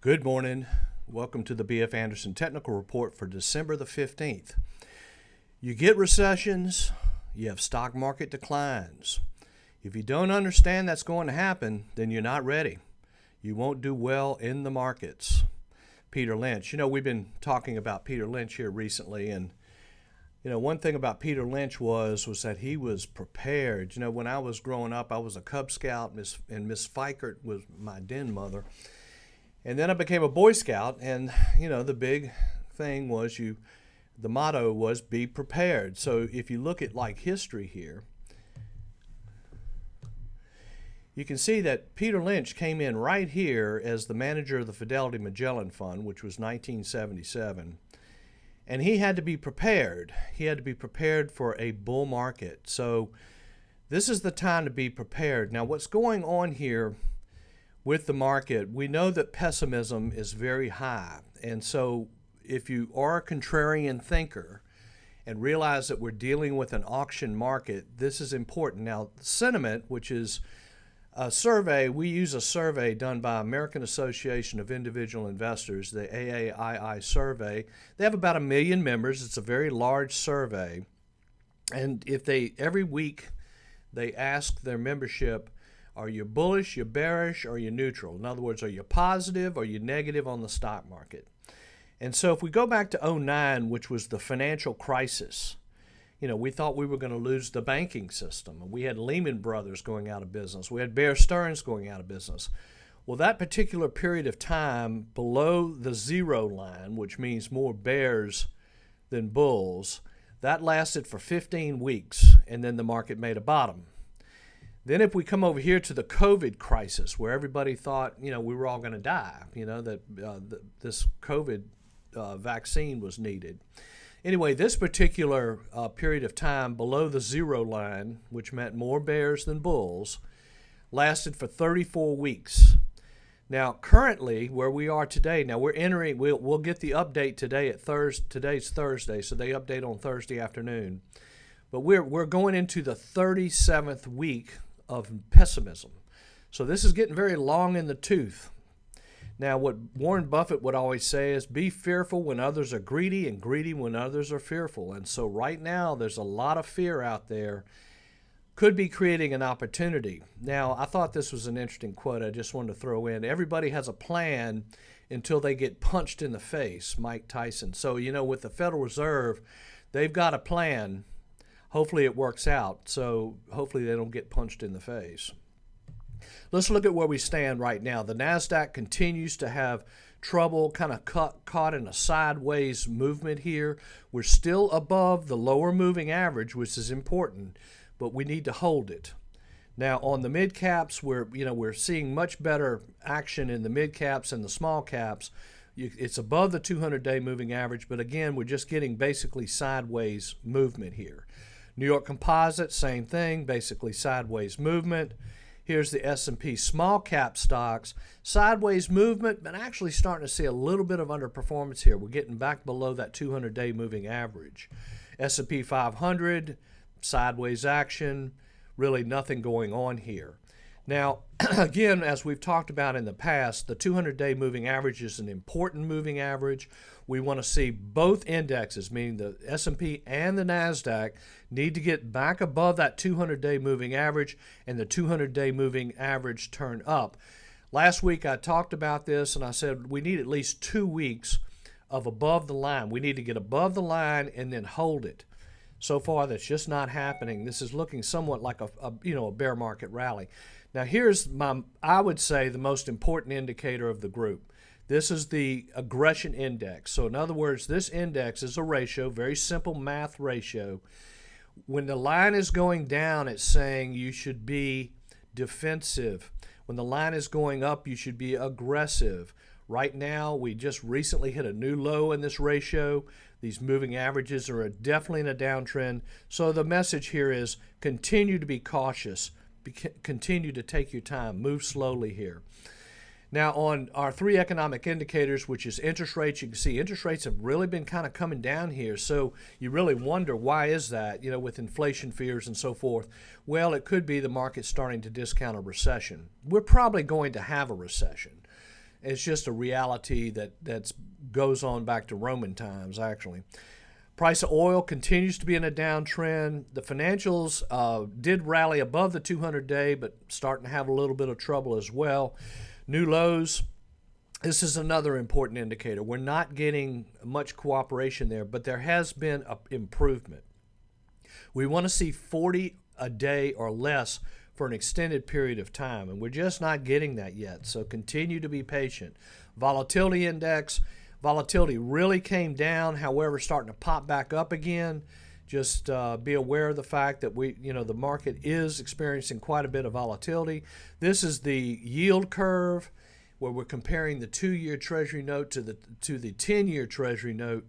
Good morning. Welcome to the B.F. Anderson Technical Report for December the 15th. You get recessions, you have stock market declines. If you don't understand that's going to happen, then you're not ready. You won't do well in the markets. Peter Lynch. We've been talking about Peter Lynch here recently, and one thing about Peter Lynch was that he was prepared. When I was growing up, I was a Cub Scout, and Miss Fikert was my den mother. And then I became a Boy Scout, and the big thing was the motto was be prepared. So if you look at like history here, you can see that Peter Lynch came in right here as the manager of the Fidelity Magellan Fund, which was 1977. And he had to be prepared. He had to be prepared for a bull market. So this is the time to be prepared. Now, what's going on here with the market, we know that pessimism is very high. And so if you are a contrarian thinker and realize that we're dealing with an auction market, this is important. Now, sentiment, which is a survey, we use a survey done by American Association of Individual Investors, the AAII survey. They have about 1 million members. It's a very large survey. And if every week they ask their membership, are you bullish, you're bearish, or are you neutral? In other words, are you positive or are you negative on the stock market? And so if we go back to 2009, which was the financial crisis, we thought we were going to lose the banking system. We had Lehman Brothers going out of business. We had Bear Stearns going out of business. Well, that particular period of time below the zero line, which means more bears than bulls, that lasted for 15 weeks, and then the market made a bottom. Then if we come over here to the COVID crisis, where everybody thought, we were all going to die, that this COVID vaccine was needed. Anyway, this particular period of time below the zero line, which meant more bears than bulls, lasted for 34 weeks. Now, currently, where we are today, now we're entering, we'll get the update today at today's Thursday, so they update on Thursday afternoon. But we're going into the 37th week of pessimism. So this is getting very long in the tooth. Now, what Warren Buffett would always say is be fearful when others are greedy and greedy when others are fearful. And so right now, there's a lot of fear out there. Could be creating an opportunity. Now, I thought this was an interesting quote I just wanted to throw in. Everybody has a plan until they get punched in the face, Mike Tyson. So, with the Federal Reserve, they've got a plan. Hopefully it works out, so hopefully they don't get punched in the face. Let's look at where we stand right now. The NASDAQ continues to have trouble, kind of caught in a sideways movement here. We're still above the lower moving average, which is important, but we need to hold it. Now, on the mid caps, we're seeing much better action in the mid caps and the small caps. It's above the 200-day moving average, but again, we're just getting basically sideways movement here. New York Composite, same thing, basically sideways movement. Here's the S&P small cap stocks, sideways movement, but actually starting to see a little bit of underperformance here. We're getting back below that 200-day moving average. S&P 500, sideways action, really nothing going on here. Now, again, as we've talked about in the past, the 200-day moving average is an important moving average. We want to see both indexes, meaning the S&P and the NASDAQ, need to get back above that 200-day moving average and the 200-day moving average turn up. Last week I talked about this and I said we need at least 2 weeks of above the line. We need to get above the line and then hold it. So far, that's just not happening. This is looking somewhat like a bear market rally. Now, here's I would say, the most important indicator of the group. This is the aggression index. So in other words, this index is a ratio, very simple math ratio. When the line is going down, it's saying you should be defensive. When the line is going up, you should be aggressive. Right now, we just recently hit a new low in this ratio. These moving averages are definitely in a downtrend. So the message here is continue to be cautious. Continue to take your time. Move slowly here. Now, on our 3 economic indicators, which is interest rates, you can see interest rates have really been kind of coming down here. So you really wonder, why is that, with inflation fears and so forth? Well, it could be the market starting to discount a recession. We're probably going to have a recession. It's just a reality that goes on back to Roman times, actually. Price of oil continues to be in a downtrend. The financials did rally above the 200-day, but starting to have a little bit of trouble as well. New lows. This is another important indicator. We're not getting much cooperation there, but there has been an improvement. We want to see 40 a day or less for an extended period of time, and we're just not getting that yet, so continue to be patient. Volatility index, volatility really came down, however, starting to pop back up again. Just be aware of the fact that the market is experiencing quite a bit of volatility. This is the yield curve where we're comparing the 2-year Treasury note to the 10-year Treasury note.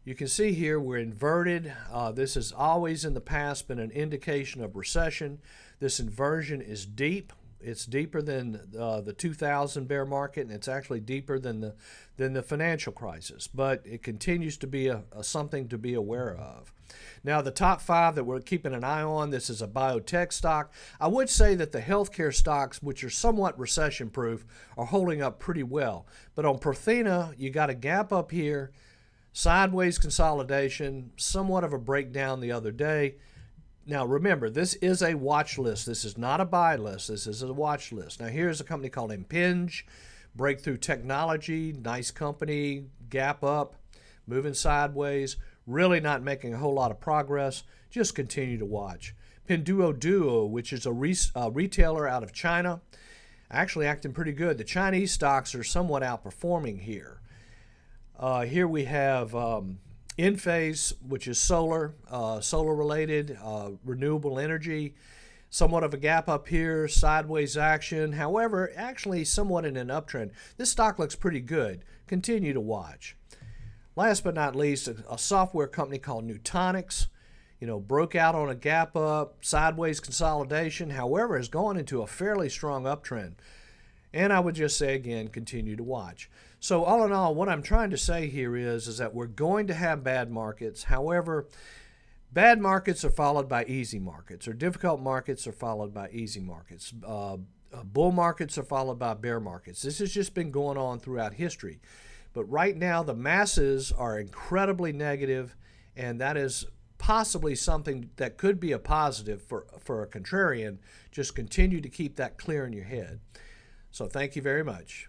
You can see here we're inverted. This has always in the past been an indication of recession. This inversion is deep. It's deeper than the 2000 bear market, and it's actually deeper than the financial crisis. But it continues to be something to be aware of. Now, the top 5 that we're keeping an eye on, this is a biotech stock. I would say that the healthcare stocks, which are somewhat recession-proof, are holding up pretty well. But on Prothena, you got a gap up here, sideways consolidation, somewhat of a breakdown the other day. Now, remember, this is a watch list. This is not a buy list. This is a watch list. Now, here's a company called Impinj, Breakthrough Technology, nice company, gap up, moving sideways, really not making a whole lot of progress. Just continue to watch. Pinduoduo, which is a retailer out of China, actually acting pretty good. The Chinese stocks are somewhat outperforming here. Here we have Enphase, which is solar related, renewable energy, somewhat of a gap up here, sideways action. However, actually somewhat in an uptrend. This stock looks pretty good. Continue to watch. Last but not least, a software company called Nutanix, broke out on a gap up, sideways consolidation, however, has gone into a fairly strong uptrend. And I would just say again, continue to watch. So all in all, what I'm trying to say here is that we're going to have bad markets. However, bad markets are followed by easy markets, or difficult markets are followed by easy markets. Bull markets are followed by bear markets. This has just been going on throughout history. But right now, the masses are incredibly negative, and that is possibly something that could be a positive for a contrarian. Just continue to keep that clear in your head. So thank you very much.